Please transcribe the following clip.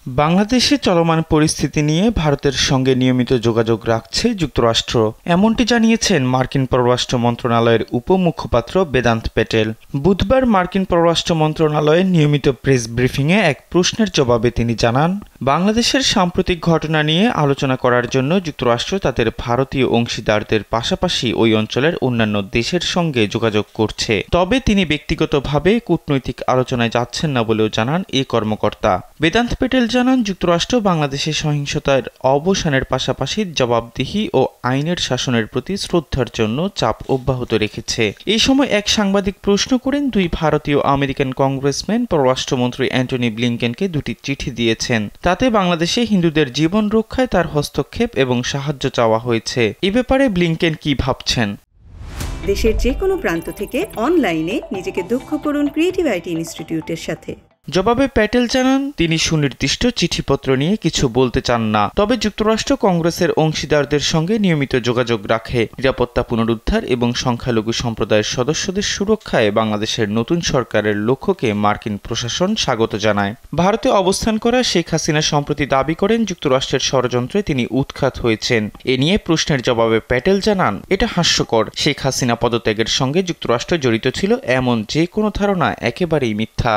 বাংলাদেশে চলমান পরিস্থিতি নিয়ে ভারতের সঙ্গে নিয়মিত যোগাযোগ রাখছে যুক্তরাষ্ট্র, এমনটি জানিয়েছেন মার্কিন পররাষ্ট্র মন্ত্রণালয়ের উপমুখপাত্র বেদান্ত প্যাটেল। বুধবার মার্কিন পররাষ্ট্র মন্ত্রণালয়ের নিয়মিত প্রেস ব্রিফিংয়ে এক প্রশ্নের জবাবে তিনি জানান, বাংলাদেশের সাম্প্রতিক ঘটনা নিয়ে আলোচনা করার জন্য যুক্তরাষ্ট্র তাদের ভারতীয় অংশীদারদের পাশাপাশি ওই অঞ্চলের অন্যান্য দেশের সঙ্গে যোগাযোগ করছে। তবে তিনি ব্যক্তিগতভাবে কূটনৈতিক আলোচনায় যাচ্ছেন না বলেও জানান এই কর্মকর্তা। বেদান্ত প্যাটেল জানান, যুক্তরাষ্ট্র বাংলাদেশের সহিংসতার অবসানের পাশাপাশি জবাবদিহি ও আইনের শাসনের প্রতি শ্রদ্ধার জন্য চাপ অব্যাহত রেখেছে। এই সময় এক সাংবাদিক প্রশ্ন করেন, দুই ভারতীয় আমেরিকান কংগ্রেসম্যান পররাষ্ট্রমন্ত্রী অ্যান্টনি ব্লিংকেনকে দুটি চিঠি দিয়েছেন। তাতে বাংলাদেশে হিন্দুদের জীবন রক্ষায় তার হস্তক্ষেপ এবং সাহায্য চাওয়া হয়েছে। এ ব্যাপারে ব্লিংকেন কি ভাবছেন? দেশের যে কোনো প্রান্ত থেকে অনলাইনে নিজেকে দক্ষ করুন ক্রিয়েটিভ আইটি ইনস্টিটিউটের সাথে। জবাবে প্যাটেল জানান, তিনি সুনির্দিষ্ট চিঠিপত্র নিয়ে কিছু বলতে চান না, তবে যুক্তরাষ্ট্র কংগ্রেসের অংশীদারদের সঙ্গে নিয়মিত যোগাযোগ রাখে। নিরাপত্তা পুনরুদ্ধার এবং সংখ্যালঘু সম্প্রদায়ের সদস্যদের সুরক্ষায় বাংলাদেশের নতুন সরকারের লক্ষ্যকে মার্কিন প্রশাসন স্বাগত জানায়। ভারতে অবস্থান করা শেখ হাসিনা সম্প্রতি দাবি করেন, যুক্তরাষ্ট্রের ষড়যন্ত্রে তিনি উৎখাত হয়েছেন। এ নিয়ে প্রশ্নের জবাবে প্যাটেল জানান, এটা হাস্যকর। শেখ হাসিনা পদত্যাগের সঙ্গে যুক্তরাষ্ট্র জড়িত ছিল এমন যে কোনো ধারণা একেবারেই মিথ্যা।